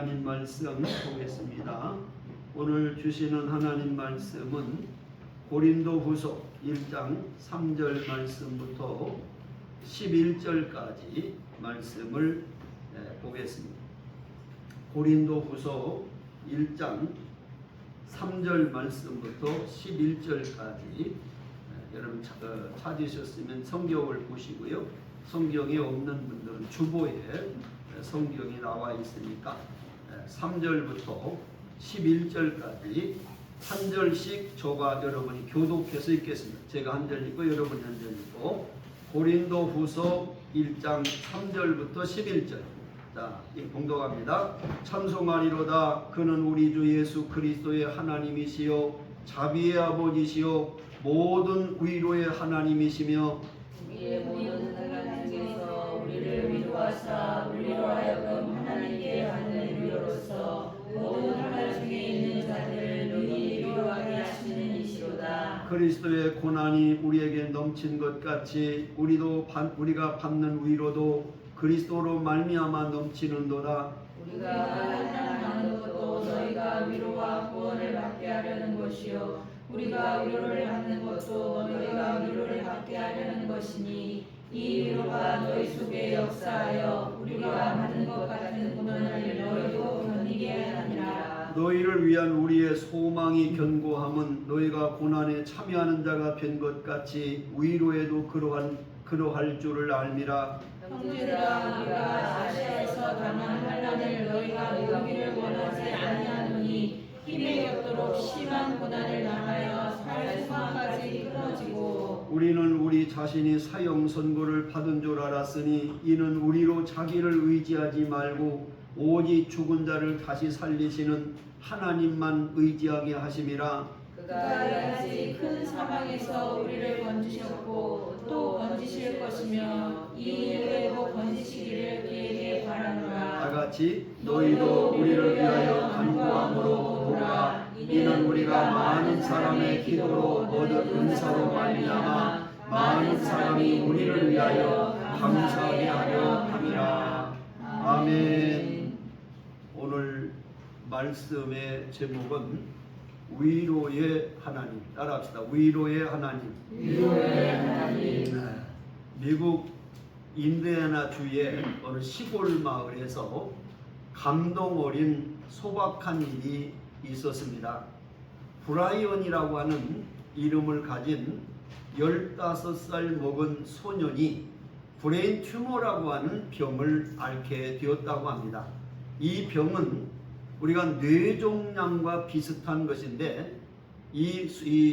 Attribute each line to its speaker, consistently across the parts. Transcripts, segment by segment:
Speaker 1: 하나님 말씀 보겠습니다. 오늘 주시는 하나님 말씀은 고린도후서 1장 3절 말씀부터 11절까지 말씀을 보겠습니다. 고린도후서 1장 3절 말씀부터 11절까지 여러분 찾으셨으면 성경을 보시고요. 성경에 없는 분들은 주보에 성경이 나와 있으니까 3절부터 11절까지 한 절씩 저가 여러분이 교독해서 읽겠습니다. 제가 한 절 읽고 여러분이 한 절 읽고 고린도후서 1장 3절부터 11절. 자, 봉독합니다. 찬송하리로다. 그는 우리 주 예수 그리스도의 하나님이시요 자비의 아버지시요 모든 위로의 하나님이시며
Speaker 2: 우리의 모든 환난 중에서 우리를 위로하사 우리로 하여금 하나님께 받는 위로로서 모든 환난 중에 있는 자들을 능히 위로하게 하시는 이시로다.
Speaker 1: 그리스도의 고난이 우리에게 넘친 것 같이 우리가 받는 위로도 그리스도로 말미암아 넘치는도다.
Speaker 2: 우리가 환난하는 것도 너희가 위로와 구원을 받게 하려는 것이요 우리가 위로를 받는 것도 너희가 위로를 받게 하려는 것이니 이 위로가 너희 속에 역사하여 우리가 받는 것 같은 고난을 너희도 견디게 하느니라.
Speaker 1: 너희를 위한 우리의 소망이 견고함은 너희가 고난에 참여하는 자가 된 것 같이 위로에도 그러할 줄을 알미라.
Speaker 2: 형제들아, 우리가 아시아에서 당한 환난을 너희가 모르기를 원하지 아니하노니 힘에 겹도록 심한 고난을 당하여 살 소망까지 끊어지고
Speaker 1: 우리는 우리 자신이 사형 선고를 받은 줄 알았으니 이는 우리로 자기를 의지하지 말고 오직 죽은 자를 다시 살리시는 하나님만 의지하게 하심이라.
Speaker 2: 그가 이같이 큰 사망에서 우리를 건지셨고 또 건지실 것이며 이 이후에도 건지시기를 그에게 바라노라.
Speaker 1: 다같이 너희도 우리를 위하여 간구함으로 도우라. 이는 우리가 많은 사람의 기도로 얻은 은사로 말미암아 많은 사람이 우리를 위하여 감사하게 하려 함이라. 아멘. 오늘 말씀의 제목은 위로의 하나님. 따라합시다. 위로의 하나님.
Speaker 2: 위로의 하나님.
Speaker 1: 미국 인디애나 주의 어느 시골 마을에서 감동 어린 소박한 일이 있었습니다. 브라이언이라고 하는 이름을 가진 15살 먹은 소년이 브레인 튜머라고 하는 병을 앓게 되었다고 합니다. 이 병은 우리가 뇌종양과 비슷한 것인데 이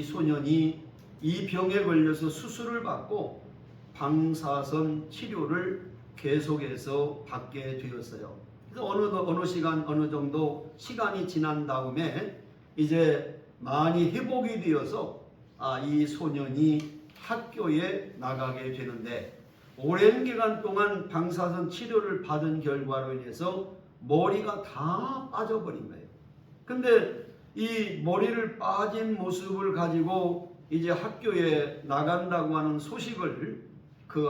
Speaker 1: 소년이 이 병에 걸려서 수술을 받고 방사선 치료를 계속해서 받게 되었어요. 그래서 어느 정도 시간이 지난 다음에 이제 많이 회복이 되어서 이 소년이 학교에 나가게 되는데 오랜 기간 동안 방사선 치료를 받은 결과로 인해서 머리가 다 빠져버린 거예요. 근데 이 머리를 빠진 모습을 가지고 이제 학교에 나간다고 하는 소식을 그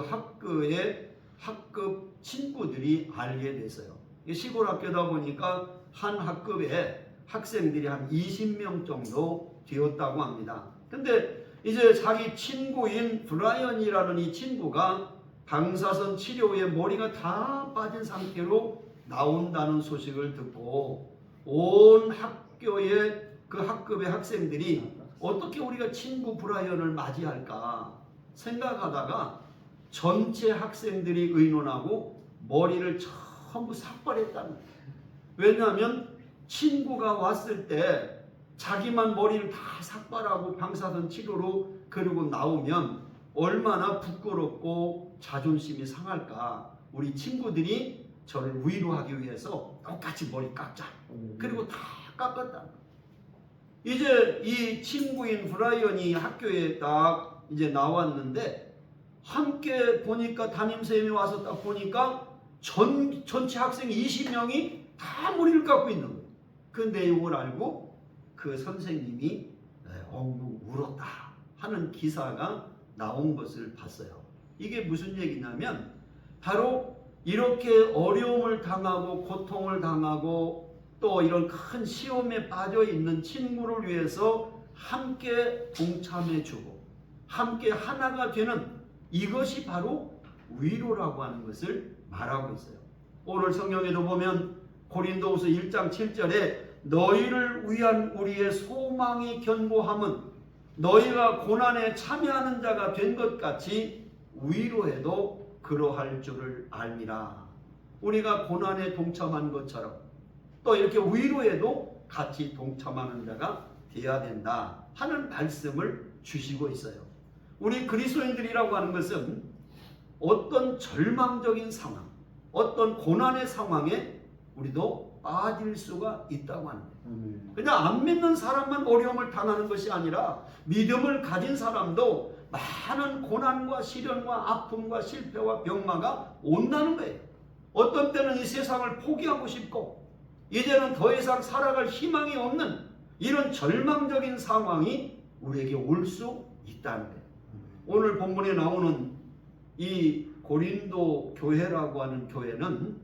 Speaker 1: 학급 친구들이 알게 됐어요. 시골 학교다 보니까 한 학급에 학생들이 한 20명 정도 되었다고 합니다. 근데 이제 자기 친구인 브라이언이라는 이 친구가 방사선 치료 후에 머리가 다 빠진 상태로 나온다는 소식을 듣고 온 학교의 그 학급의 학생들이 어떻게 우리가 친구 브라이언을 맞이할까 생각하다가 전체 학생들이 의논하고 머리를 전부 삭발했다는 거예요. 왜냐하면 친구가 왔을 때 자기만 머리를 다 삭발하고 방사선 치료로 그러고 나오면 얼마나 부끄럽고 자존심이 상할까. 우리 친구들이 저를 위로하기 위해서 똑같이 머리 깎자. 그리고 다 깎았다. 이제 이 친구인 브라이언이 학교에 딱 이제 나왔는데 함께 보니까 담임선생님이 와서 딱 보니까 전체 학생 20명이 다 머리를 깎고 있는 거예요. 그 내용을 알고 그 선생님이 엉엉 울었다 하는 기사가 나온 것을 봤어요. 이게 무슨 얘기냐면 바로 이렇게 어려움을 당하고 고통을 당하고 또 이런 큰 시험에 빠져 있는 친구를 위해서 함께 동참해주고 함께 하나가 되는 이것이 바로 위로라고 하는 것을 말하고 있어요. 오늘 성경에도 보면 고린도후서 1장 7절에 너희를 위한 우리의 소망이 견고함은 너희가 고난에 참여하는 자가 된 것 같이 위로에도 그러할 줄을 알미라. 우리가 고난에 동참한 것처럼 또 이렇게 위로에도 같이 동참하는 자가 되어야 된다 하는 말씀을 주시고 있어요. 우리 그리스도인들이라고 하는 것은 어떤 절망적인 상황, 어떤 고난의 상황에 우리도 빠질 수가 있다고 하는 거예요. 그냥 안 믿는 사람만 어려움을 당하는 것이 아니라 믿음을 가진 사람도 많은 고난과 시련과 아픔과 실패와 병마가 온다는 거예요. 어떤 때는 이 세상을 포기하고 싶고 이제는 더 이상 살아갈 희망이 없는 이런 절망적인 상황이 우리에게 올 수 있다는 거예요. 오늘 본문에 나오는 이 고린도 교회라고 하는 교회는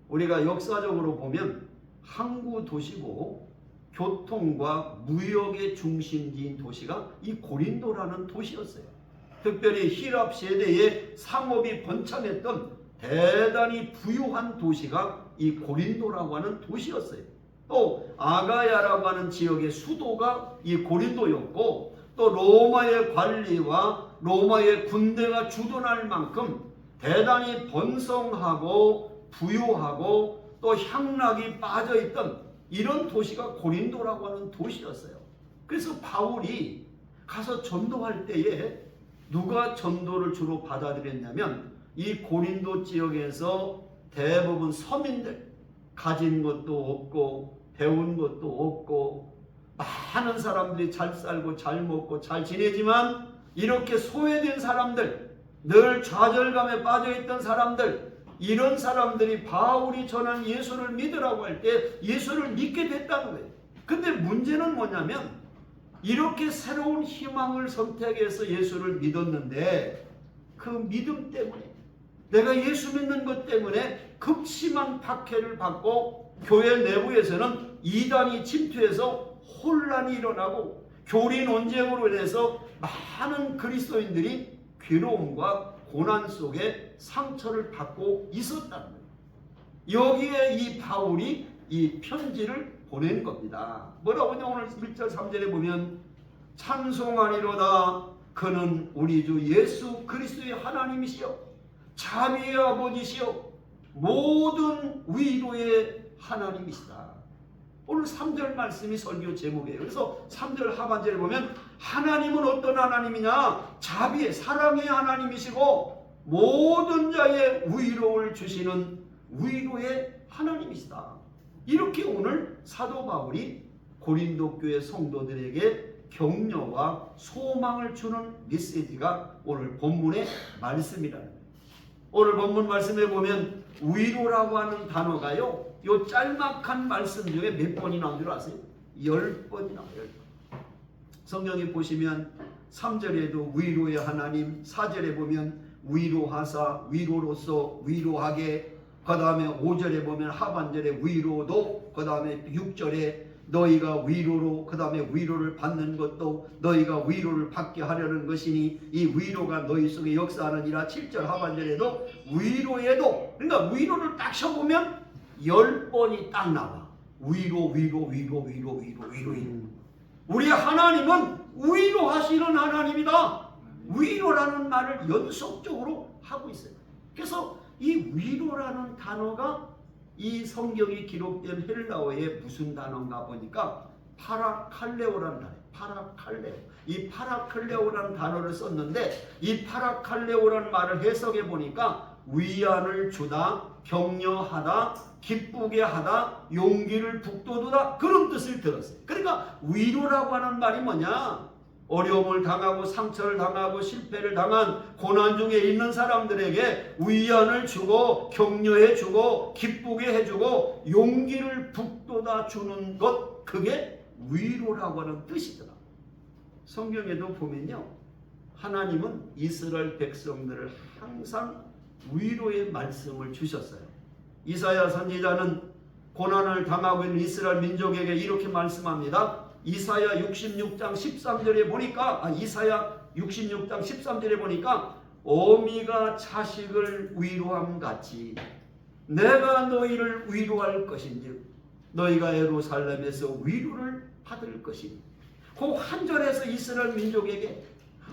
Speaker 1: 우리가 역사적으로 보면 항구 도시고 교통과 무역의 중심지인 도시가 이 고린도라는 도시였어요. 특별히 히랍 세대에 상업이 번창했던 대단히 부유한 도시가 이 고린도라고 하는 도시였어요. 또 아가야라고 하는 지역의 수도가 이 고린도였고 또 로마의 관리와 로마의 군대가 주둔할 만큼 대단히 번성하고 부유하고 또 향락이 빠져있던 이런 도시가 고린도라고 하는 도시였어요. 그래서 바울이 가서 전도할 때에 누가 전도를 주로 받아들였냐면 이 고린도 지역에서 대부분 서민들, 가진 것도 없고 배운 것도 없고 많은 사람들이 잘 살고 잘 먹고 잘 지내지만 이렇게 소외된 사람들, 늘 좌절감에 빠져있던 사람들, 이런 사람들이 바울이 전한 예수를 믿으라고 할 때 예수를 믿게 됐다는 거예요. 근데 문제는 뭐냐면 이렇게 새로운 희망을 선택해서 예수를 믿었는데 그 믿음 때문에 내가 예수 믿는 것 때문에 극심한 박해를 받고 교회 내부에서는 이단이 침투해서 혼란이 일어나고 교리 논쟁으로 인해서 많은 그리스도인들이 괴로움과 고난 속에 상처를 받고 있었다는 거예요. 여기에 이 바울이 이 편지를 보낸 겁니다. 뭐라고 하냐 오늘 1절 3절에 보면 찬송하리로다 그는 우리 주 예수 그리스도의 하나님이시여 자비의 아버지시여 모든 위로의 하나님이시다. 오늘 3절 말씀이 설교 제목이에요. 그래서 3절 하반절에 보면 하나님은 어떤 하나님이냐? 자비의 사랑의 하나님이시고 모든 자의 위로를 주시는 위로의 하나님이시다. 이렇게 오늘 사도 바울이 고린도 교회 성도들에게 격려와 소망을 주는 메시지가 오늘 본문의 말씀이라는 거예요. 오늘 본문 말씀에 보면 위로라고 하는 단어가요, 요 짤막한 말씀 중에 몇 번이 나온 줄 아세요? 10번이 나와요. 10번. 성경에 보시면 3절에도 위로의 하나님, 4절에 보면 위로하사, 위로로서 위로하게, 그 다음에 5절에 보면 하반절에 위로도, 그 다음에 6절에 너희가 위로로, 그 다음에 위로를 받는 것도 너희가 위로를 받게 하려는 것이니 이 위로가 너희 속에 역사하느니라. 7절 하반절에도 위로에도, 그러니까 위로를 딱 쳐보면 10번이 딱 나와. 위로. 우리 하나님은 위로하시는 하나님이다. 위로라는 말을 연속적으로 하고 있어요. 그래서 이 위로라는 단어가 이 성경이 기록된 헬라어의 무슨 단어인가 보니까 파라칼레오라는 단어예요. 파라칼레오. 이 파라칼레오라는 단어를 썼는데 이 파라칼레오라는 말을 해석해 보니까 위안을 주다, 격려하다, 기쁘게 하다, 용기를 북돋우다, 그런 뜻을 들었어요. 그러니까 위로라고 하는 말이 뭐냐? 어려움을 당하고 상처를 당하고 실패를 당한 고난 중에 있는 사람들에게 위안을 주고 격려해 주고 기쁘게 해주고 용기를 북돋아 주는 것, 그게 위로라고 하는 뜻이더라. 성경에도 보면요, 하나님은 이스라엘 백성들을 항상 위로의 말씀을 주셨어요. 이사야 선지자는 고난을 당하고 있는 이스라엘 민족에게 이렇게 말씀합니다. 이사야 66장 13절에 보니까 이사야 66장 13절에 보니까 어미가 자식을 위로함 같이 내가 너희를 위로할 것인즉 너희가 예루살렘에서 위로를 받을 것이니, 그 한 절에서 이스라엘 민족에게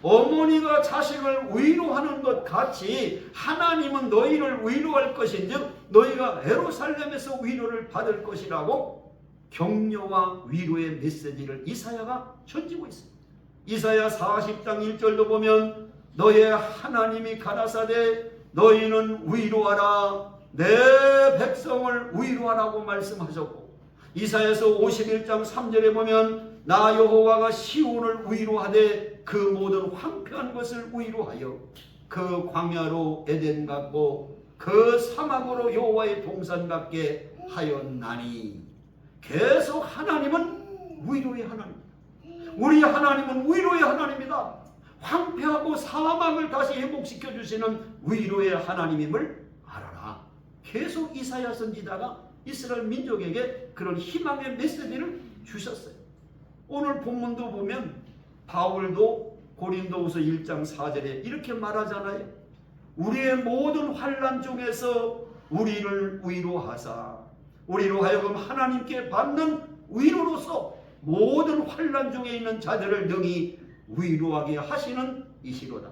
Speaker 1: 어머니가 자식을 위로하는 것 같이 하나님은 너희를 위로할 것인즉 너희가 예루살렘에서 위로를 받을 것이라고 격려와 위로의 메시지를 이사야가 전지고 있습니다. 이사야 40장 1절도 보면 너의 하나님이 가라사대 너희는 위로하라 내 백성을 위로하라고 말씀하셨고, 이사야서 51장 3절에 보면 나 여호와가 시온을 위로하되 그 모든 황폐한 것을 위로하여 그 광야로 에덴 같고 그 사막으로 여호와의 동산 같게 하였나니. 계속 하나님은 위로의 하나님, 우리 하나님은 위로의 하나님이다. 황폐하고 사막을 다시 회복시켜 주시는 위로의 하나님임을 알아라. 계속 이사야 선지자가 이스라엘 민족에게 그런 희망의 메시지를 주셨어요. 오늘 본문도 보면 바울도 고린도후서 1장 4절에 이렇게 말하잖아요. 우리의 모든 환난 중에서 우리를 위로하사 우리로 하여금 하나님께 받는 위로로서 모든 환난 중에 있는 자들을 능히 위로하게 하시는 이시로다.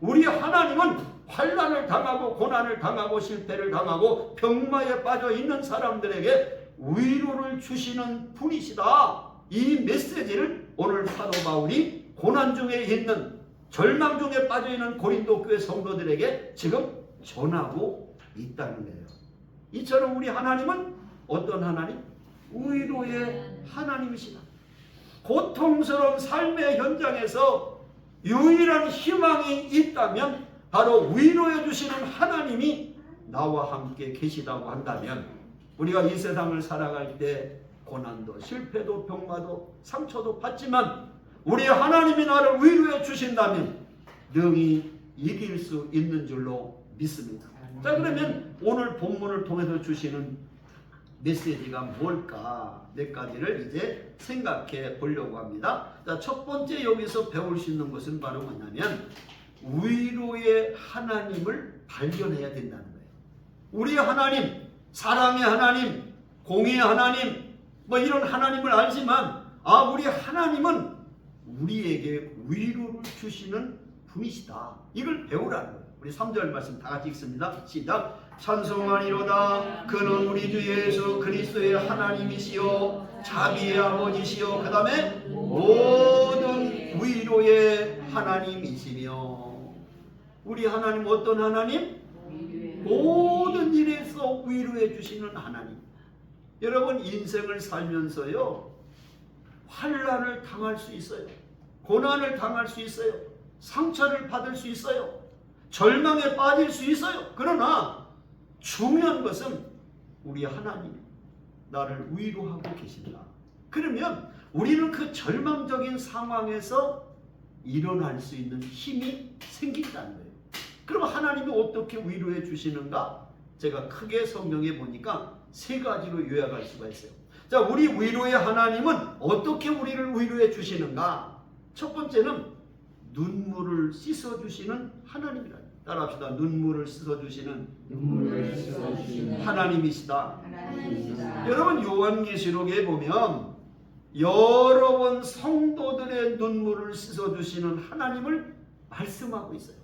Speaker 1: 우리 하나님은 환난을 당하고 고난을 당하고 실패를 당하고 병마에 빠져 있는 사람들에게 위로를 주시는 분이시다. 이 메시지를 오늘 사도 바울이 고난 중에 있는, 절망 중에 빠져 있는 고린도 교회 성도들에게 지금 전하고 있다는 거예요. 이처럼 우리 하나님은 어떤 하나님? 위로의 하나님이시다. 고통스러운 삶의 현장에서 유일한 희망이 있다면 바로 위로해 주시는 하나님이 나와 함께 계시다고 한다면, 우리가 이 세상을 살아갈 때 고난도 실패도 병마도 상처도 받지만 우리 하나님이 나를 위로해 주신다면 능히 이길 수 있는 줄로 믿습니다. 자, 그러면 오늘 본문을 통해서 주시는 메시지가 뭘까? 몇 가지를 이제 생각해 보려고 합니다. 자, 첫 번째 여기서 배울 수 있는 것은 바로 뭐냐면 위로의 하나님을 발견해야 된다는 거예요. 우리 하나님, 사랑의 하나님, 공의의 하나님, 뭐 이런 하나님을 알지만 우리 하나님은 우리에게 위로를 주시는 분이시다. 이걸 배우라는 거예요. 우리 3절 말씀 다 같이 읽습니다. 시작. 찬송하리로다. 그는 우리 주 예수 그리스도의 하나님이시요 자비의 아버지시요 그 다음에 모든 위로의 하나님이시며. 우리 하나님 어떤 하나님? 모든 일에서 위로해 주시는 하나님. 여러분, 인생을 살면서요 환난을 당할 수 있어요. 고난을 당할 수 있어요. 상처를 받을 수 있어요. 절망에 빠질 수 있어요. 그러나 중요한 것은 우리 하나님 나를 위로하고 계신다. 그러면 우리는 그 절망적인 상황에서 일어날 수 있는 힘이 생긴다는 거예요. 그럼 하나님이 어떻게 위로해 주시는가? 제가 크게 성경에 보니까 세 가지로 요약할 수가 있어요. 자, 우리 위로의 하나님은 어떻게 우리를 위로해 주시는가? 첫 번째는 눈물을 씻어주시는 하나님이다. 따라합시다. 눈물을 씻어주시는 하나님이시다. 여러분, 요한계시록에 보면 여러 번 성도들의 눈물을 씻어주시는 하나님을 말씀하고 있어요.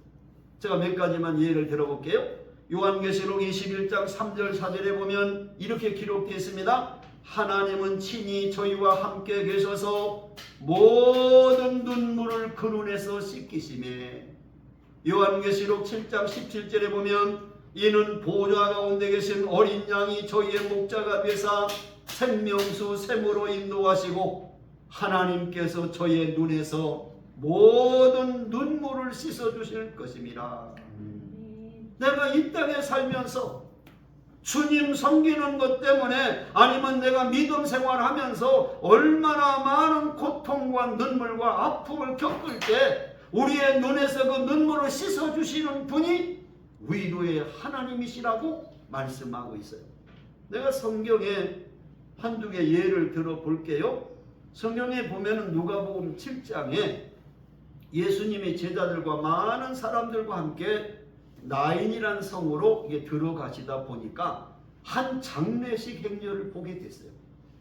Speaker 1: 제가 몇 가지만 예를 들어볼게요. 요한계시록 21장 3절 4절에 보면 이렇게 기록되어 있습니다. 하나님은 친히 저희와 함께 계셔서 모든 눈물을 그 눈에서 씻기시매. 요한계시록 7장 17절에 보면 이는 보좌 가운데 계신 어린 양이 저희의 목자가 되사 생명수 샘으로 인도하시고 하나님께서 저희의 눈에서 모든 눈물을 씻어주실 것입니다. 내가 이 땅에 살면서 주님 섬기는 것 때문에 아니면 내가 믿음 생활하면서 얼마나 많은 고통과 눈물과 아픔을 겪을 때 우리의 눈에서 그 눈물을 씻어주시는 분이 위로의 하나님이시라고 말씀하고 있어요. 내가 성경에 한두 개 예를 들어 볼게요. 성경에 보면은 누가복음 7장에 예수님이 제자들과 많은 사람들과 함께 나인이라는 성으로 이게 들어가시다 보니까 한 장례식 행렬을 보게 됐어요.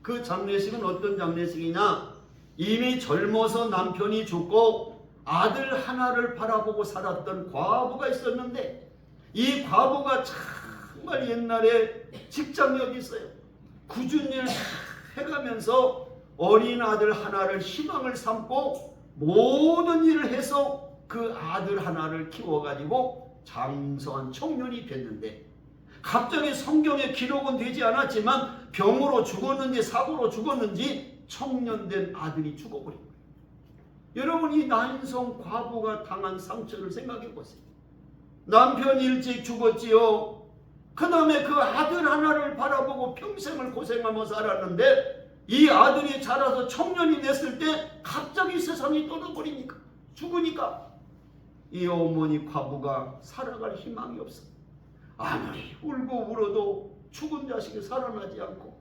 Speaker 1: 그 장례식은 어떤 장례식이냐? 이미 젊어서 남편이 죽고 아들 하나를 바라보고 살았던 과부가 있었는데, 이 과부가 정말 옛날에 직장력이 있어요. 굳은 일 해가면서 어린 아들 하나를 희망을 삼고 모든 일을 해서 그 아들 하나를 키워가지고 장성한 청년이 됐는데, 갑자기 성경에 기록은 되지 않았지만 병으로 죽었는지 사고로 죽었는지 청년된 아들이 죽어버린 거예요. 여러분, 이 나인성 과부가 당한 상처를 생각해 보세요. 남편 일찍 죽었지요. 그 다음에 그 아들 하나를 바라보고 평생을 고생하며 살았는데, 이 아들이 자라서 청년이 됐을 때 갑자기 세상이 떠나버리니까, 죽으니까 이 어머니 과부가 살아갈 희망이 없어. 아무리 울고 울어도 죽은 자식이 살아나지 않고,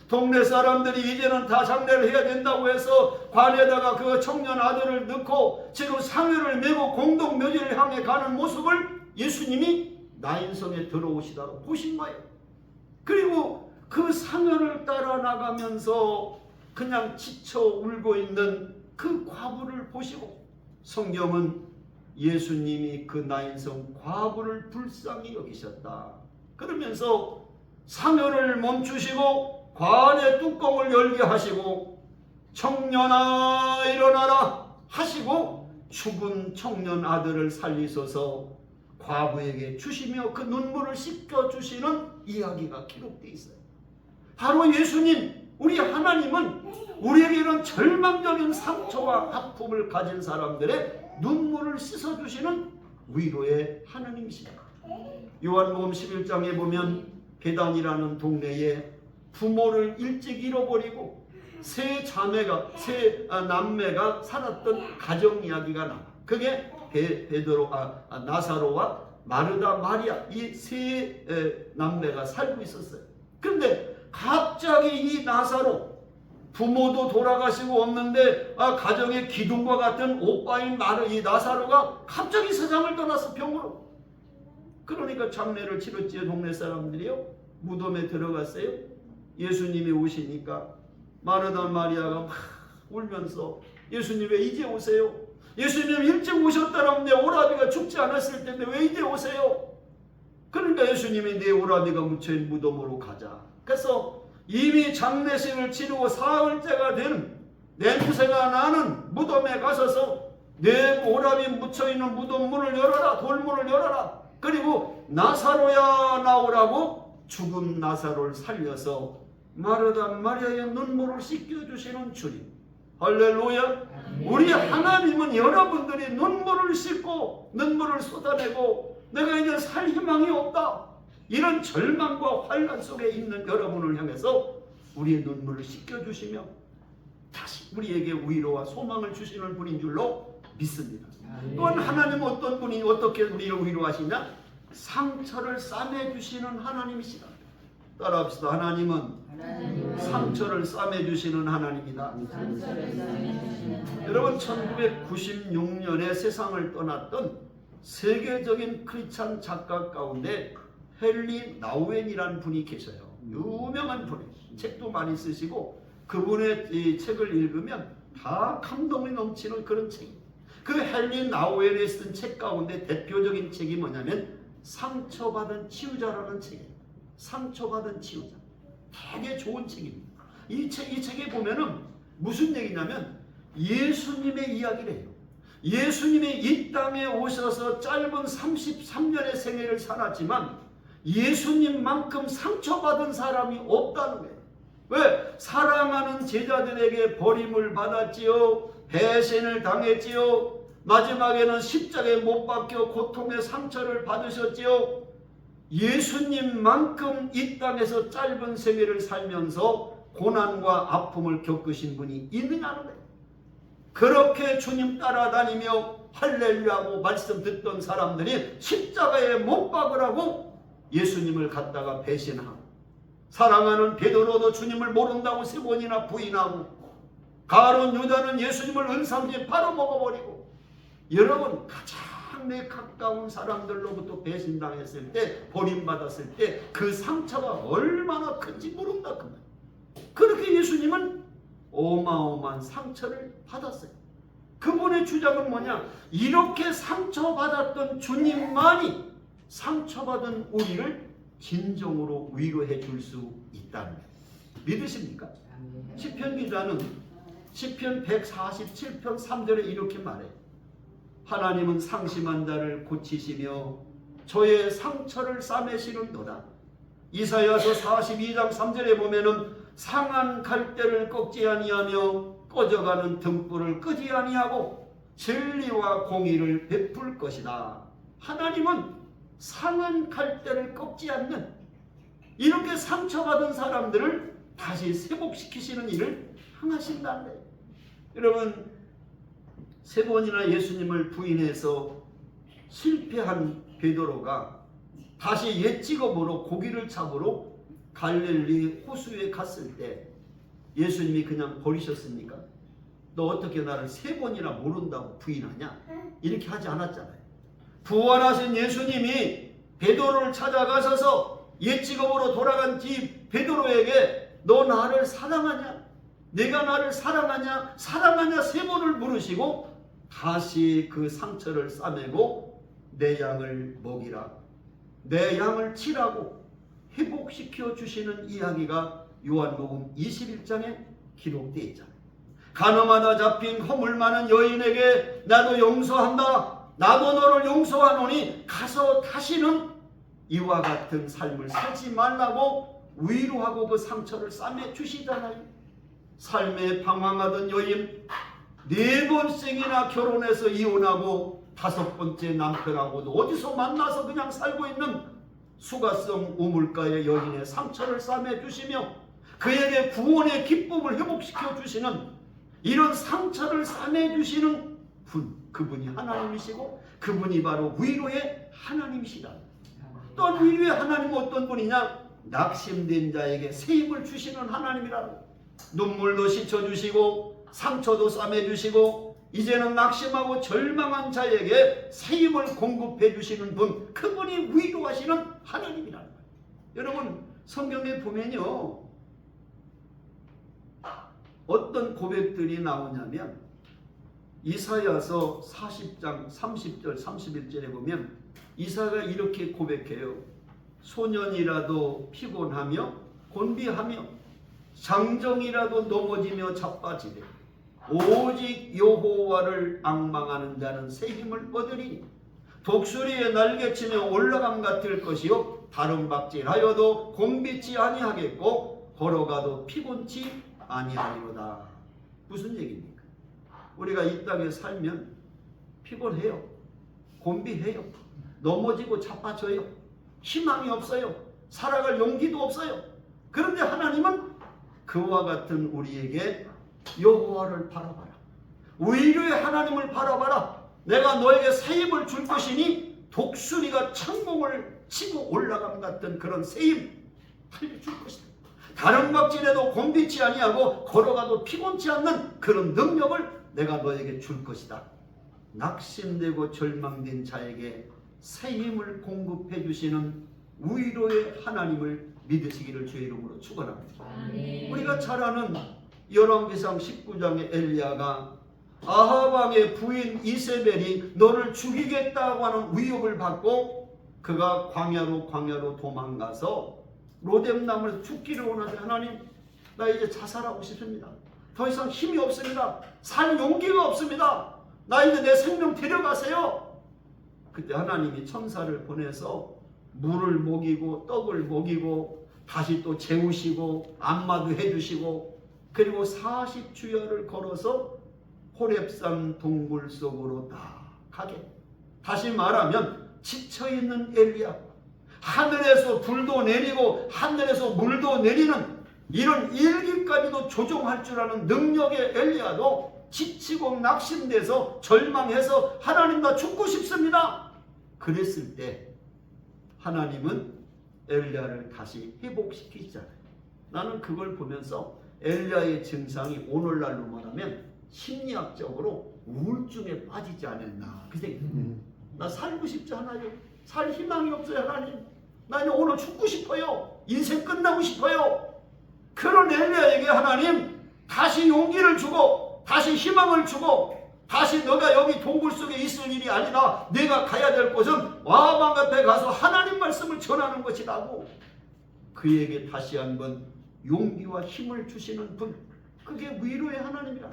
Speaker 1: 동네 사람들이 이제는 다 장례를 해야 된다고 해서 관에다가 그 청년 아들을 넣고 지금 상여를 메고 공동묘지를 향해 가는 모습을 예수님이 나인성에 들어오시다가 보신 거예요. 그리고 그 상여를 따라 나가면서 그냥 지쳐 울고 있는 그 과부를 보시고, 성경은 예수님이 그 나인성 과부를 불쌍히 여기셨다 그러면서 상여를 멈추시고 관의 뚜껑을 열게 하시고 청년아 일어나라 하시고 죽은 청년 아들을 살리소서 과부에게 주시며 그 눈물을 씻겨주시는 이야기가 기록되어 있어요. 바로 예수님, 우리 하나님은 우리에게 이런 절망적인 상처와 아픔을 가진 사람들의 눈물을 씻어주시는 위로의 하나님이십니다. 요한복음 11장에 보면 베단이라는 동네에 부모를 일찍 잃어버리고 세 남매가 살았던 가정 이야기가 나와. 그게 나사로와 마르다, 마리아 이 세 남매가 살고 있었어요. 그런데 갑자기 이 나사로, 부모도 돌아가시고 없는데 가정의 기둥과 같은 오빠인 이 나사로가 갑자기 세상을 떠나서 병으로. 그러니까 장례를 치렀지요. 동네 사람들이요. 무덤에 들어갔어요. 예수님이 오시니까 마르다 마리아가 막 울면서 예수님 왜 이제 오세요? 예수님 일찍 오셨다라면 내 오라비가 죽지 않았을 텐데 왜 이제 오세요? 그러니까 예수님이 내 오라비가 묻혀있는 무덤으로 가자. 그래서 이미 장례식을 치르고 사흘째가 된 냄새가 나는 무덤에 가서서 내 오라비 묻혀있는 무덤 문을 열어라, 돌문을 열어라. 그리고 나사로야 나오라고 죽은 나사로를 살려서 마르다 마리아의 눈물을 씻겨주시는 주님. 할렐루야. 우리 하나님은 여러분들이 눈물을 씻고 눈물을 쏟아내고 내가 이제 살 희망이 없다, 이런 절망과 환난 속에 있는 여러분을 향해서 우리의 눈물을 씻겨주시며 다시 우리에게 위로와 소망을 주시는 분인 줄로 믿습니다. 또한 하나님은 어떤 분이 어떻게 우리를 위로하시냐? 상처를 싸매주시는 하나님이시다. 따라합시다. 하나님은 상처를 싸매주시는 하나님이다. 여러분, 1996년에 세상을 떠났던 세계적인 크리스찬 작가 가운데 헨리 나우엔이라는 분이 계셔요. 유명한 분이에요. 책도 많이 쓰시고 그분의 이 책을 읽으면 다 감동이 넘치는 그런 책이에요. 그 헨리 나우엔이 쓴 책 가운데 대표적인 책이 뭐냐면 상처받은 치유자라는 책이에요. 상처받은 치유자. 되게 좋은 책입니다. 이 책에 보면은 무슨 얘기냐면 예수님의 이야기를 해요. 예수님이 이 땅에 오셔서 짧은 33년의 생애를 살았지만 예수님만큼 상처받은 사람이 없다는 거예요. 왜? 사랑하는 제자들에게 버림을 받았지요. 배신을 당했지요. 마지막에는 십자가에 못 박혀 고통의 상처를 받으셨지요. 예수님만큼 이 땅에서 짧은 생애를 살면서 고난과 아픔을 겪으신 분이 있느냐는 거예요. 그렇게 주님 따라다니며 할렐루야하고 말씀 듣던 사람들이 십자가에 못 박으라고 예수님을 갖다가 배신하고 사랑하는 베드로도 주님을 모른다고 3번이나 부인하고, 가룟 유다는 예수님을 은삼지에 바로 먹어버리고, 여러분 가장 내 가까운 사람들로부터 배신당했을 때, 버림받았을 때 그 상처가 얼마나 큰지 모른다 그 말. 그렇게 예수님은 어마어마한 상처를 받았어요. 그분의 주장은 뭐냐? 이렇게 상처받았던 주님만이 상처받은 우리를 진정으로 위로해 줄 수 있다는 거예요. 믿으십니까? 시편 기자는 시편 147편 3절에 이렇게 말해요. 하나님은 상심한 자를 고치시며 저의 상처를 싸매시는도다. 이사야서 42장 3절에 보면은 상한 갈대를 꺾지 아니하며 꺼져가는 등불을 끄지 아니하고 진리와 공의를 베풀 것이다. 하나님은 상한 갈대를 꺾지 않는, 이렇게 상처받은 사람들을 다시 회복시키시는 일을 행하신다는 거예요. 여러분, 3번이나 예수님을 부인해서 실패한 베드로가 다시 옛 직업으로 고기를 잡으러 갈릴리 호수에 갔을 때 예수님이 그냥 버리셨습니까? 너 어떻게 나를 3번이나 모른다고 부인하냐? 이렇게 하지 않았잖아요. 부활하신 예수님이 베드로를 찾아가셔서 옛 직업으로 돌아간 뒤 베드로에게 너 나를 사랑하냐? 내가 나를 사랑하냐? 사랑하냐? 3번을 물으시고 다시 그 상처를 싸매고 내 양을 먹이라, 내 양을 치라고 회복시켜 주시는 이야기가 요한복음 21장에 기록되어 있잖아요. 가늠하다 잡힌 허물 많은 여인에게 나도 용서한다, 나도 너를 용서하노니 가서 다시는 이와 같은 삶을 살지 말라고 위로하고 그 상처를 싸매 주시잖아요. 삶에 방황하던 여인, 4번씩이나 결혼해서 이혼하고 5번째 남편하고도 어디서 만나서 그냥 살고 있는 수가성 우물가의 여인의 상처를 싸매 주시며 그에게 구원의 기쁨을 회복시켜 주시는, 이런 상처를 싸매 주시는 분, 그분이 하나님이시고 그분이 바로 위로의 하나님이시다. 또한 위로의 하나님은 어떤 분이냐? 낙심된 자에게 새 힘을 주시는 하나님이라고. 눈물도 씻어주시고 상처도 싸매주시고 이제는 낙심하고 절망한 자에게 새 힘을 공급해 주시는 분, 그분이 위로하시는 하나님이라는 거예요. 여러분, 성경에 보면요, 어떤 고백들이 나오냐면 이사야서 40장 30절 31절에 보면 이사야가 이렇게 고백해요. 소년이라도 피곤하며 곤비하며 장정이라도 넘어지며 자빠지되 오직 여호와를 앙망하는 자는 새 힘을 얻으리니 독수리의 날개치며 올라감 같을 것이요 다른 박질하여도 곤비치 아니하겠고 걸어가도 피곤치 아니하리로다. 무슨 얘기입니까? 우리가 이 땅에 살면 피곤해요, 곤비해요, 넘어지고 자빠져요, 희망이 없어요, 살아갈 용기도 없어요. 그런데 하나님은 그와 같은 우리에게 여호와를 바라봐라, 위로의 하나님을 바라봐라, 내가 너에게 새 힘을 줄 것이니 독수리가 창공을 치고 올라감 같은 그런 새 힘 살려줄 것이다. 다른 박질에도 곤비치 아니하고 걸어가도 피곤치 않는 그런 능력을 내가 너에게 줄 것이다. 낙심되고 절망된 자에게 새 힘을 공급해 주시는 위로의 하나님을 믿으시기를 주의 이름으로 축원합니다. 우리가 잘 아는 열왕기상 19장의 엘리야가 아합 왕의 부인 이세벨이 너를 죽이겠다고 하는 위협을 받고 그가 광야로 도망가서 로뎀나무에서 죽기를 원하는데, 하나님 나 이제 자살하고 싶습니다. 더 이상 힘이 없습니다. 살 용기가 없습니다. 나 이제 내 생명 데려가세요. 그때 하나님이 천사를 보내서 물을 먹이고 떡을 먹이고 다시 또 재우시고 안마도 해주시고, 그리고 40주야를 걸어서 호렙산 동굴 속으로 다 가게. 다시 말하면 지쳐있는 엘리야, 하늘에서 불도 내리고 하늘에서 물도 내리는 이런 일기까지도 조종할 줄 아는 능력의 엘리야도 지치고 낙심돼서 절망해서 하나님 나 죽고 싶습니다. 그랬을 때 하나님은 엘리야를 다시 회복시키시잖아요. 나는 그걸 보면서 엘리야의 증상이 오늘날로 말하면 심리학적으로 우울증에 빠지지 않았나 그 생각이 나 살고 싶지 않아요. 살 희망이 없어요. 하나님, 나는 오늘 죽고 싶어요. 인생 끝나고 싶어요. 그런 엘리야에게 하나님 다시 용기를 주고 다시 희망을 주고 다시 너가 여기 동굴 속에 있을 일이 아니다. 내가 가야 될 곳은 와방 앞에 가서 하나님 말씀을 전하는 것이라고 그에게 다시 한번 용기와 힘을 주시는 분, 그게 위로의 하나님이라.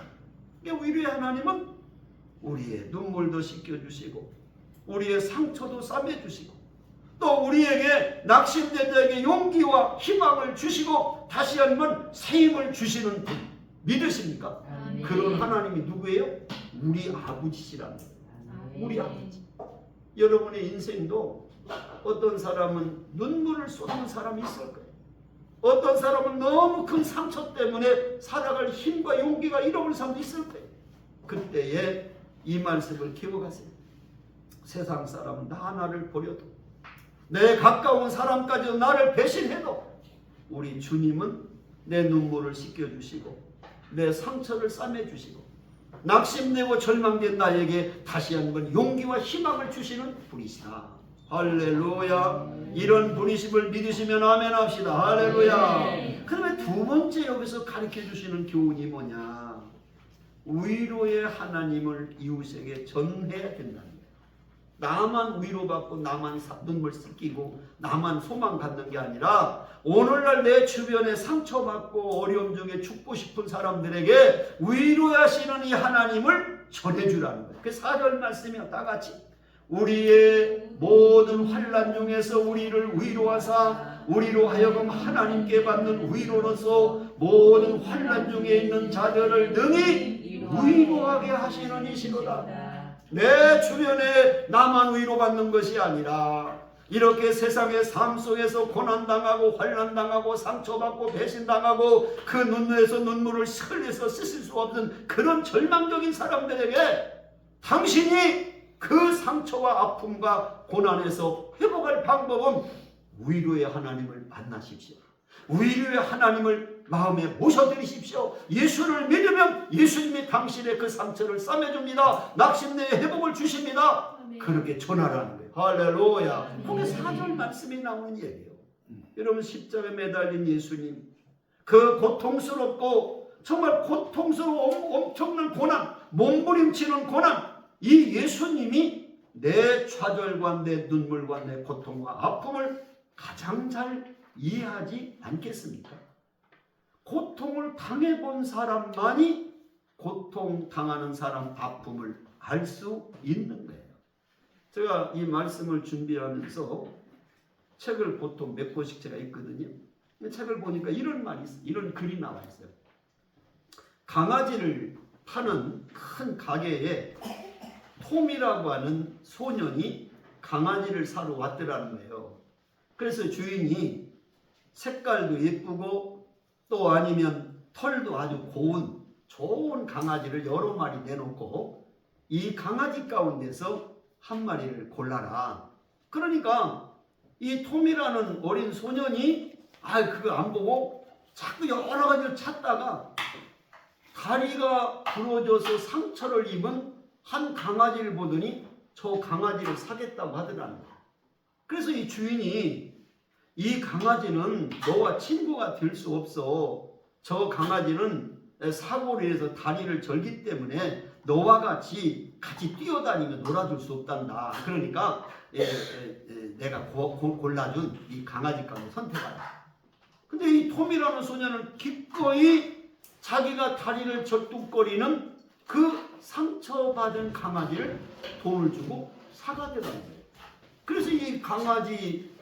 Speaker 1: 그게 위로의 하나님은 우리의 눈물도 씻겨주시고 우리의 상처도 싸매주시고 또 우리에게 낙심된 자에게 용기와 희망을 주시고 다시 한번 새 힘을 주시는 분, 믿으십니까?
Speaker 2: 아멘.
Speaker 1: 그런 하나님이 누구예요? 우리 아버지시라는 거예요. 우리 아버지. 여러분의 인생도 어떤 사람은 눈물을 쏟는 사람이 있을 거예요. 어떤 사람은 너무 큰 상처 때문에 살아갈 힘과 용기가 잃어버린 사람도 있을 거예요. 그때에 이 말씀을 기억하세요. 세상 사람은 나 하나를 버려도 내 가까운 사람까지도 나를 배신해도 우리 주님은 내 눈물을 씻겨주시고 내 상처를 싸매주시고 낙심되고 절망된 나에게 다시 한번 용기와 희망을 주시는 분이시다. 할렐루야. 이런 분이심을 믿으시면 아멘 합시다. 할렐루야. 그러면 두 번째 여기서 가르쳐 주시는 교훈이 뭐냐? 위로의 하나님을 이웃에게 전해야 된다는 거예요. 나만 위로받고 나만 눈물 씻기고 나만 소망 갖는 게 아니라 오늘날 내 주변에 상처받고 어려움 중에 죽고 싶은 사람들에게 위로하시는 이 하나님을 전해주라는 거예요. 그 4절 말씀이야. 다 같이 우리의 모든 환난 중에서 우리를 위로하사 우리로 하여금 하나님께 받는 위로로서 모든 환난 중에 있는 자들을 능히 위로하게 하시는 이시로다. 내 주변에 나만 위로받는 것이 아니라 이렇게 세상의 삶 속에서 고난당하고 환난당하고 상처받고 배신당하고 그 눈에서 눈물을 흘려서 씻을 수 없는 그런 절망적인 사람들에게 당신이 그 상처와 아픔과 고난에서 회복할 방법은 위로의 하나님을 만나십시오. 위로의 하나님을 마음에 모셔드리십시오. 예수를 믿으면 예수님이 당신의 그 상처를 싸매줍니다. 낙심내에 회복을 주십니다. 그렇게 전하라는 거예요. 할렐루야. 그게 4절 말씀이 나오는 얘기예요. 여러분 십자가에 매달린 예수님, 그 고통스럽고 정말 고통스러운 엄청난 고난, 몸부림치는 고난, 이 예수님이 내 좌절과 내 눈물과 내 고통과 아픔을 가장 잘 이해하지 않겠습니까? 고통을 당해본 사람만이 고통당하는 사람 아픔을 알 수 있는 거예요. 제가 이 말씀을 준비하면서 책을 보통 몇 권씩 제가 읽거든요. 책을 보니까 이런 말이 있어요. 이런 글이 나와 있어요. 강아지를 파는 큰 가게에 톰이라고 하는 소년이 강아지를 사러 왔더라는 거예요. 그래서 주인이 색깔도 예쁘고 또 아니면 털도 아주 고운 좋은 강아지를 여러 마리 내놓고 이 강아지 가운데서 한 마리를 골라라. 그러니까 이 톰이라는 어린 소년이 그거 안 보고 자꾸 여러 가지를 찾다가 다리가 부러져서 상처를 입은 한 강아지를 보더니 저 강아지를 사겠다고 하더라는 거예요. 그래서 이 주인이 이 강아지는 너와 친구가 될 수 없어. 저 강아지는 사고로 인해서 다리를 절기 때문에 너와 같이 뛰어다니며 놀아줄 수 없단다. 그러니까 내가 골라준 이 강아지 가운데 선택하라. 근데 이 톰이라는 소년은 기꺼이 자기가 다리를 절뚝거리는 그 상처받은 강아지를 돈을 주고 사가더라는 거예요. 그래서 이 강아지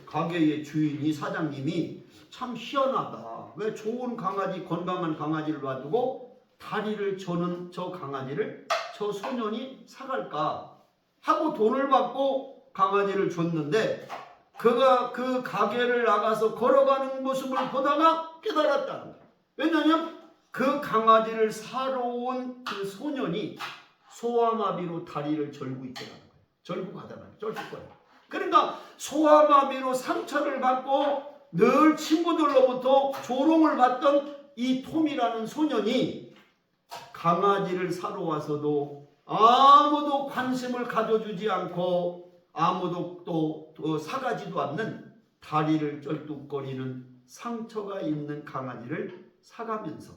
Speaker 1: 가게의 주인이 사장님이 참 희한하다. 왜 좋은 강아지, 건강한 강아지를 놔두고 다리를 저는 저 강아지를 저 소년이 사갈까 하고 돈을 받고 강아지를 줬는데 그가 그 가게를 나가서 걸어가는 모습을 보다가 깨달았다는 거예요. 왜냐하면 그 강아지를 사러 온 그 소년이 소아마비로 다리를 절고 있더라는 거예요. 절고 가다가 쩔뚝거려. 그러니까 소아마비로 상처를 받고 늘 친구들로부터 조롱을 받던 이 톰이라는 소년이 강아지를 사러 와서도 아무도 관심을 가져주지 않고 아무도 또 사가지도 않는 다리를 쩔뚝거리는 상처가 있는 강아지를 사가면서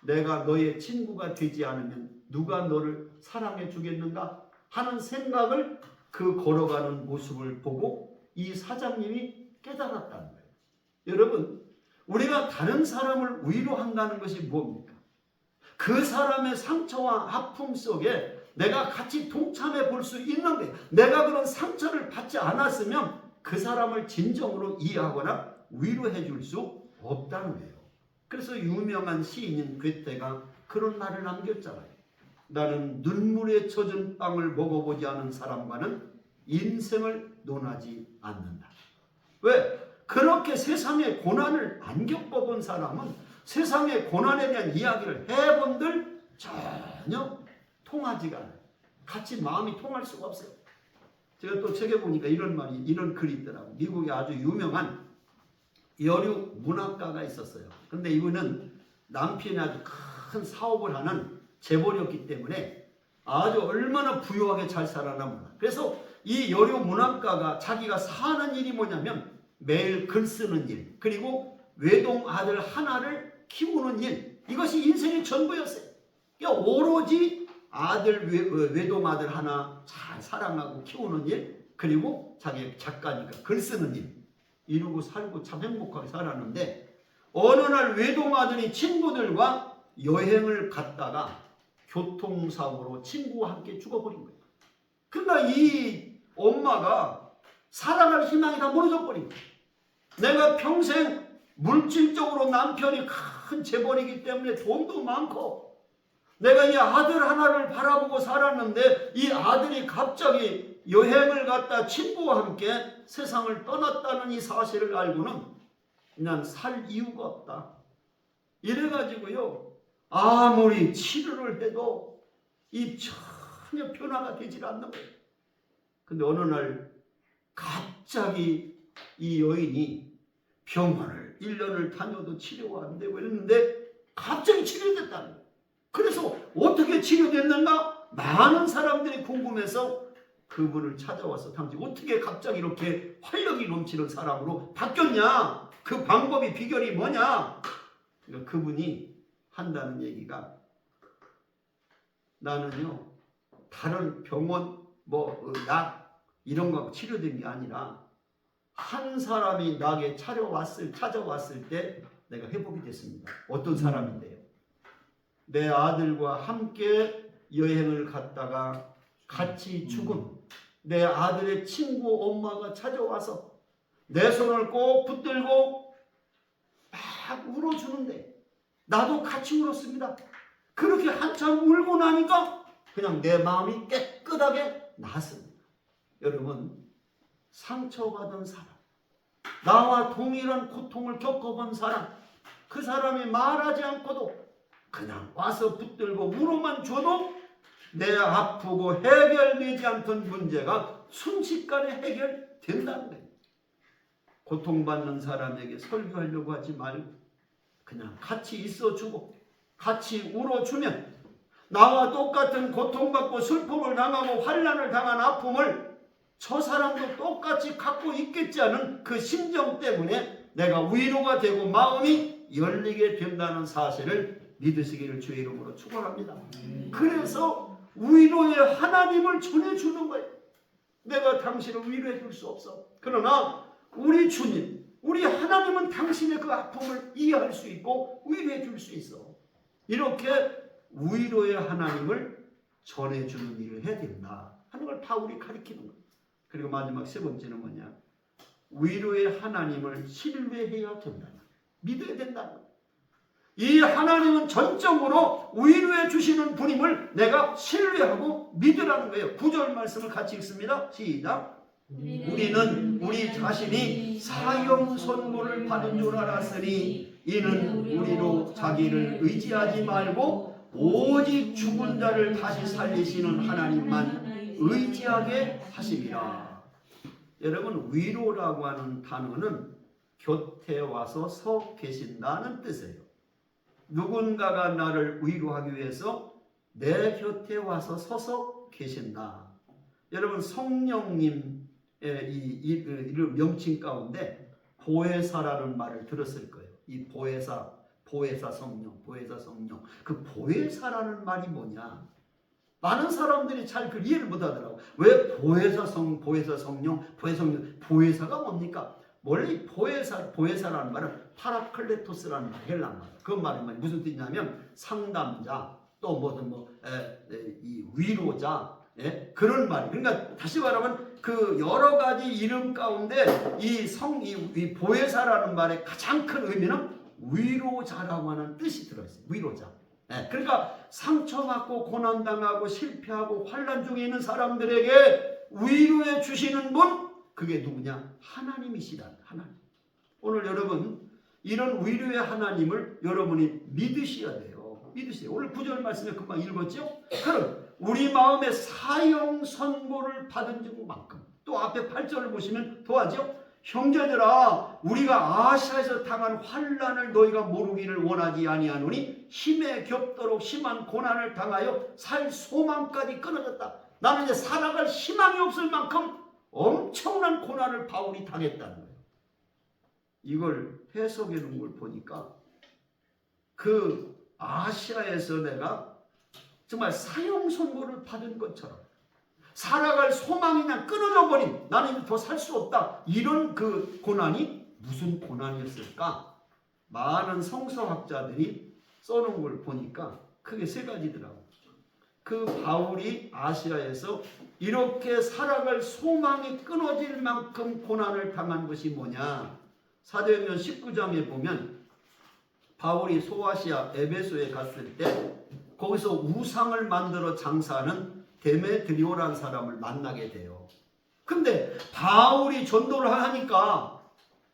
Speaker 1: 내가 너의 친구가 되지 않으면 누가 너를 사랑해 주겠는가 하는 생각을 그 걸어가는 모습을 보고 이 사장님이 깨달았다는 거예요. 여러분, 우리가 다른 사람을 위로한다는 것이 뭡니까? 그 사람의 상처와 아픔 속에 내가 같이 동참해 볼 수 있는 거예요. 내가 그런 상처를 받지 않았으면 그 사람을 진정으로 이해하거나 위로해 줄 수 없다는 거예요. 그래서 유명한 시인인 괴테가 그런 말을 남겼잖아요. 나는 눈물에 젖은 빵을 먹어보지 않은 사람과는 인생을 논하지 않는다. 왜? 그렇게 세상의 고난을 안 겪어본 사람은 세상의 고난에 대한 이야기를 해본들 전혀 통하지가 않아요. 같이 마음이 통할 수가 없어요. 제가 또 책에 보니까 이런 글이 있더라고요. 미국에 아주 유명한 여류 문학가가 있었어요. 근데 이분은 남편이 아주 큰 사업을 하는 재벌이었기 때문에 아주 얼마나 부유하게 잘 살아나 몰라. 그래서 이 여류 문학가가 자기가 사는 일이 뭐냐면 매일 글 쓰는 일, 그리고 외동 아들 하나를 키우는 일, 이것이 인생의 전부였어요. 그러니까 오로지 외동 아들 하나 잘 사랑하고 키우는 일, 그리고 자기 작가니까 글 쓰는 일, 이루고 살고 참 행복하게 살았는데 어느 날 외동 아들이 친구들과 여행을 갔다가 교통사고로 친구와 함께 죽어버린 거예요. 그러니까 이 엄마가 살아갈 희망이 다 무너져 버린 거예요. 내가 평생 물질적으로 남편이 큰 재벌이기 때문에 돈도 많고 내가 이 아들 하나를 바라보고 살았는데 이 아들이 갑자기 여행을 갔다 친구와 함께 세상을 떠났다는 이 사실을 알고는 난 살 이유가 없다. 이래가지고요, 아무리 치료를 해도 이 전혀 변화가 되질 않는 거예요. 근데 어느 날 갑자기 이 여인이 병원을 1년을 다녀도 치료가 안 되고 이랬는데 갑자기 치료됐다는 거예요. 그래서 어떻게 치료됐는가? 많은 사람들이 궁금해서 그분을 찾아와서 당신 어떻게 갑자기 이렇게 활력이 넘치는 사람으로 바뀌었냐? 그 방법이 비결이 뭐냐? 그러니까 그분이 한다는 얘기가 나는요 다른 병원 약 이런 거 치료된 게 아니라 한 사람이 나에게 찾아왔을 때 내가 회복이 됐습니다. 어떤 사람인데요? 내 아들과 함께 여행을 갔다가 같이 죽은 내 아들의 친구 엄마가 찾아와서 내 손을 꼭 붙들고 막 울어주는데 나도 같이 울었습니다. 그렇게 한참 울고 나니까 그냥 내 마음이 깨끗하게 나았습니다. 여러분, 상처받은 사람, 나와 동일한 고통을 겪어본 사람, 그 사람이 말하지 않고도 그냥 와서 붙들고 물어만 줘도 내 아프고 해결되지 않던 문제가 순식간에 해결된다는 거예요. 고통받는 사람에게 설교하려고 하지 말고 그냥 같이 있어주고 같이 울어주면 나와 똑같은 고통받고 슬픔을 당하고 환난을 당한 아픔을 저 사람도 똑같이 갖고 있겠지 않은 그 심정 때문에 내가 위로가 되고 마음이 열리게 된다는 사실을 믿으시기를 주의 이름으로 축원합니다. 그래서 위로의 하나님을 전해주는 거예요. 내가 당신을 위로해 줄 수 없어. 그러나 우리 주님, 우리 하나님은 당신의 그 아픔을 이해할 수 있고 위로해 줄 수 있어. 이렇게 위로의 하나님을 전해주는 일을 해야 된다 하는 걸 바울이 가리키는 거예요. 그리고 마지막 세 번째는 뭐냐? 위로의 하나님을 신뢰해야 된다. 믿어야 된다. 이 하나님은 전적으로 위로해 주시는 분임을 내가 신뢰하고 믿으라는 거예요. 9절 말씀을 같이 읽습니다. 시작. 우리는 우리 자신이 사형 선고를 받은 줄 알았으니 이는 우리로 자기를 의지하지 말고 오직 죽은 자를 다시 살리시는 하나님만 의지하게 하심이라. 여러분, 위로라고 하는 단어는 곁에 와서 서 계신다는 뜻이에요. 누군가가 나를 위로하기 위해서 내 곁에 와서 서서 계신다. 여러분 성령님의 이 명칭 가운데 보혜사라는 말을 들었을 거예요. 이 보혜사 성령. 그 보혜사라는 말이 뭐냐? 많은 사람들이 잘 그 이해를 못하더라고. 왜 보혜사가 뭡니까? 원래 보혜사라는 말은 파라클레토스라는 말, 헬란 말. 그 말은 무슨 뜻이냐면 상담자, 또 이 위로자, 예? 그런 말. 그러니까 다시 말하면 그 여러 가지 이름 가운데 이 보혜사라는 말의 가장 큰 의미는 위로자라고 하는 뜻이 들어있어요. 위로자. 예, 그러니까 상처받고 고난당하고 실패하고 환난 중에 있는 사람들에게 위로해 주시는 분, 그게 누구냐? 하나님이시다. 하나님. 오늘 여러분 이런 위로의 하나님을 여러분이 믿으셔야 돼요. 믿으세요. 오늘 9절 말씀에 금방 읽었죠? 그럼 우리 마음에 사형 선고를 받은 만큼, 또 앞에 8절을 보시면 더하죠? 형제들아, 우리가 아시아에서 당한 환난을 너희가 모르기를 원하지 아니하노니 힘에 겹도록 심한 고난을 당하여 살 소망까지 끊어졌다. 나는 이제 살아갈 희망이 없을 만큼 엄청난 고난을 바울이 당했다는 거예요. 이걸 해석해 놓은 걸 보니까 그 아시아에서 내가 정말 사형 선고를 받은 것처럼 살아갈 소망이 그냥 끊어져 버린, 나는 더 살 수 없다, 이런 그 고난이 무슨 고난이었을까? 많은 성서학자들이 써놓은 걸 보니까 크게 세 가지더라고요. 그 바울이 아시아에서 이렇게 살아갈 소망이 끊어질 만큼 고난을 당한 것이 뭐냐? 사도행전 19장에 보면 바울이 소아시아 에베소에 갔을 때 거기서 우상을 만들어 장사하는 데메드리오라는 사람을 만나게 돼요. 근데 바울이 전도를 하니까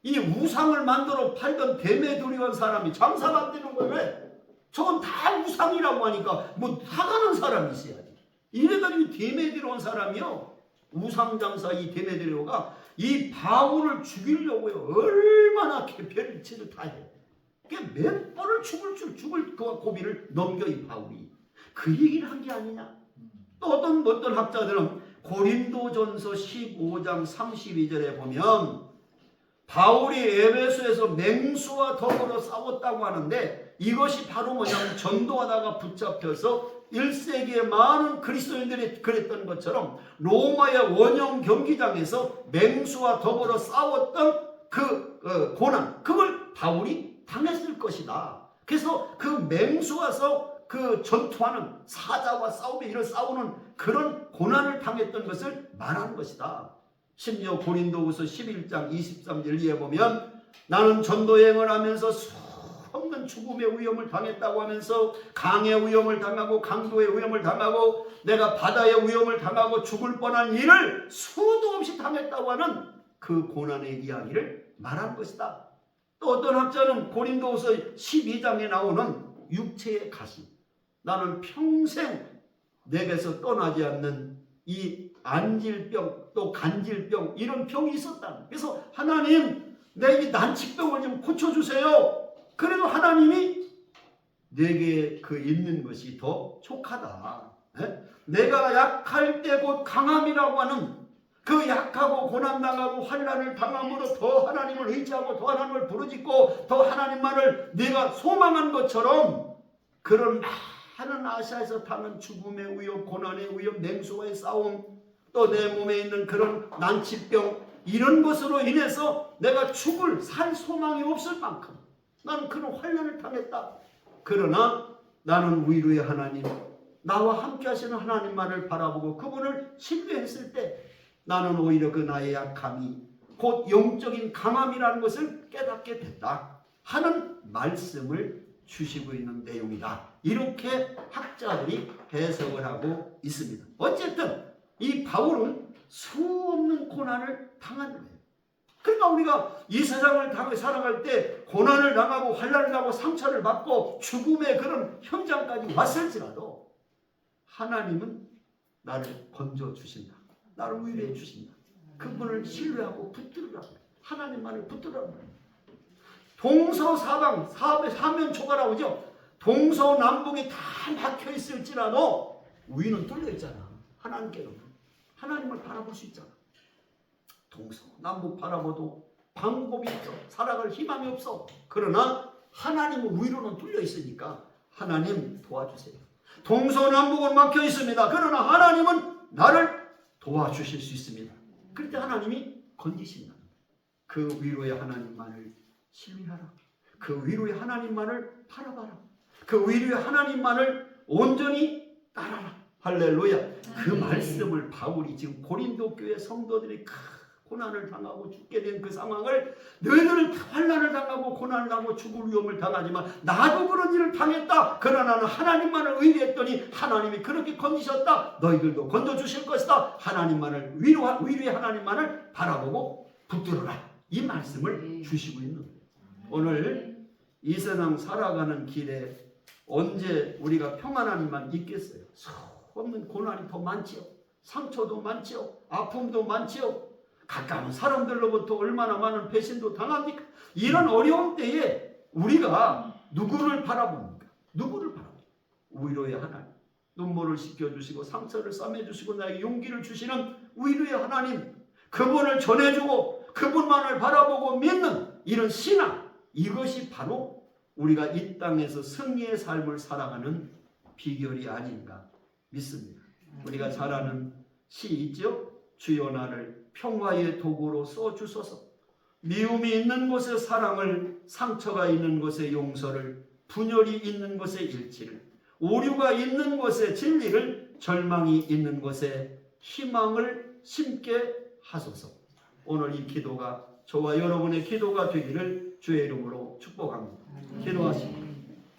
Speaker 1: 이 우상을 만들어 팔던 데메드리오라는 사람이 장사가 안 되는 거예요. 왜? 저건 다 우상이라고 하니까 뭐 사가는 사람이 있어야지. 이래가지고 데메드리오라는 사람이요, 우상장사 이 데메드리오가 이 바울을 죽이려고요 얼마나 별짓을 다 해. 몇 번을 죽을 그 고비를 넘겨 이 바울이. 그 얘기를 한 게 아니냐. 또 어떤 학자들은 고린도전서 15장 32절에 보면 바울이 에베소에서 맹수와 더불어 싸웠다고 하는데 이것이 바로 뭐냐면 전도하다가 붙잡혀서 1세기에 많은 그리스도인들이 그랬던 것처럼 로마의 원형 경기장에서 맹수와 더불어 싸웠던 그 고난, 그걸 바울이 당했을 것이다. 그래서 그 맹수와서 그 전투하는 사자와 싸우는 그런 고난을 당했던 것을 말하는 것이다. 심지어 고린도후서 11장 23절에 보면 나는 전도여행을 하면서 수없는 죽음의 위험을 당했다고 하면서 강의 위험을 당하고 강도의 위험을 당하고 내가 바다의 위험을 당하고 죽을 뻔한 일을 수도 없이 당했다고 하는 그 고난의 이야기를 말한 것이다. 또 어떤 학자는 고린도후서 12장에 나오는 육체의 가시, 나는 평생 내게서 떠나지 않는 이 안질병 또 간질병, 이런 병이 있었다. 그래서 하나님, 내 이 난치병을 좀 고쳐주세요. 그래도 하나님이 내게 그 있는 것이 더 촉하다. 내가 약할 때 곧 강함이라고 하는 그 약하고 고난당하고 환난을 당함으로 더 하나님을 의지하고 더 하나님을 부르짖고 더 하나님만을 내가 소망한 것처럼 그런 많은 아시아에서 당한 죽음의 위험, 고난의 위험, 맹수와의 싸움, 또 내 몸에 있는 그런 난치병, 이런 것으로 인해서 내가 살 소망이 없을 만큼 나는 그런 환난을 당했다. 그러나 나는 위로의 하나님, 나와 함께 하시는 하나님만을 바라보고 그분을 신뢰했을 때 나는 오히려 그 나의 약함이 곧 영적인 강함이라는 것을 깨닫게 됐다 하는 말씀을 주시고 있는 내용이다. 이렇게 학자들이 해석을 하고 있습니다. 어쨌든 이 바울은 수없는 고난을 당한 거예요. 그러니까 우리가 이 세상을 살아갈 때 고난을 당하고 환난을 당하고 상처를 받고 죽음의 그런 현장까지 왔을지라도 하나님은 나를 건져주신다. 나를 위로해 주신다. 그분을 신뢰하고 붙들으라고, 하나님만을 붙들으라고. 동서사방 사면초가 나오죠. 동서남북이 다 막혀 있을지라도 위는 뚫려 있잖아. 하나님께는 하나님을 바라볼 수 있잖아. 동서남북 바라봐도 방법이 없어. 살아갈 희망이 없어. 그러나 하나님은 위로는 뚫려 있으니까 하나님 도와주세요. 동서남북은 막혀 있습니다. 그러나 하나님은 나를 도와주실 수 있습니다. 그럴 때 하나님이 건지신다. 그 위로의 하나님만을 신뢰하라. 그 위로의 하나님만을 바라봐라. 그 위로의 하나님만을 온전히 따라라. 할렐루야. 그 말씀을 바울이 지금 고린도 교회 성도들이 고난을 당하고 죽게 된 그 상황을, 너희들은 환난을 당하고 고난을 당하고 죽을 위험을 당하지만 나도 그런 일을 당했다. 그러나 나는 하나님만을 의뢰했더니 하나님이 그렇게 건지셨다. 너희들도 건져주실 것이다. 하나님만을 위로의 하나님만을 바라보고 붙들어라. 이 말씀을 주시고 있는 거예요. 오늘 이 세상 살아가는 길에 언제 우리가 평안한 일만 있겠어요? 없는 고난이 더 많지요. 상처도 많지요. 아픔도 많지요. 가까운 사람들로부터 얼마나 많은 배신도 당합니까? 이런 어려운 때에 우리가 누구를 바라봅니까? 누구를 바라봅니까? 위로의 하나님. 눈물을 씻겨주시고 상처를 싸매주시고 나에게 용기를 주시는 위로의 하나님. 그분을 전해주고 그분만을 바라보고 믿는 이런 신앙. 이것이 바로 우리가 이 땅에서 승리의 삶을 살아가는 비결이 아닌가 믿습니다. 우리가 잘 아는 시 있죠? 주여 나를 평화의 도구로 써주소서. 미움이 있는 곳에 사랑을, 상처가 있는 곳에 용서를, 분열이 있는 곳에 일치를, 오류가 있는 곳에 진리를, 절망이 있는 곳에 희망을 심게 하소서. 오늘 이 기도가 저와 여러분의 기도가 되기를 주의 이름으로 축복합니다. 기도하시고,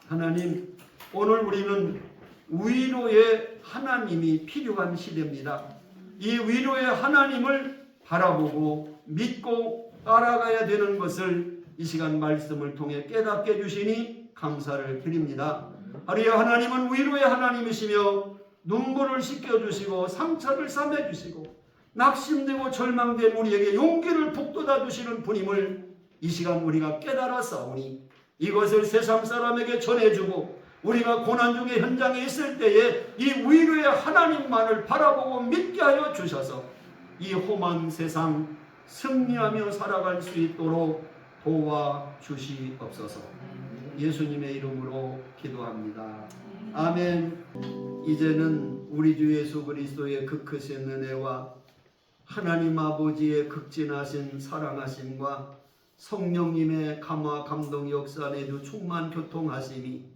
Speaker 1: 하나님, 오늘 우리는 위로의 하나님이 필요한 시대입니다. 이 위로의 하나님을 바라보고 믿고 따라가야 되는 것을 이 시간 말씀을 통해 깨닫게 해주시니 감사를 드립니다. 하루에 하나님은 위로의 하나님이시며 눈물을 씻겨주시고 상처를 싸매주시고 낙심되고 절망된 우리에게 용기를 북돋아 주시는 분임을 이 시간 우리가 깨달았사오니 이것을 세상 사람에게 전해주고 우리가 고난 중의 현장에 있을 때에 이 위로의 하나님만을 바라보고 믿게 하여 주셔서 이 험한 세상 승리하며 살아갈 수 있도록 도와주시옵소서. 예수님의 이름으로 기도합니다. 아멘. 이제는 우리 주 예수 그리스도의 그 크신 은혜와 하나님 아버지의 극진하신 사랑하심과 성령님의 감화 감동 역사 내주 충만 교통하심이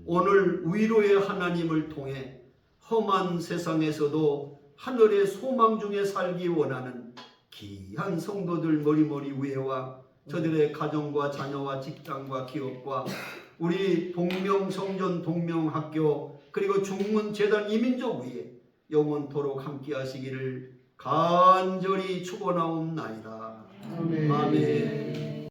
Speaker 1: 오늘 위로의 하나님을 통해 험한 세상에서도 하늘의 소망 중에 살기 원하는 귀한 성도들 머리머리 위에와 저들의 가정과 자녀와 직장과 기업과 우리 동명성전 동명학교 그리고 중문재단 이민족 위에 영원토록 함께 하시기를 간절히 축원하옵나이다. 아멘.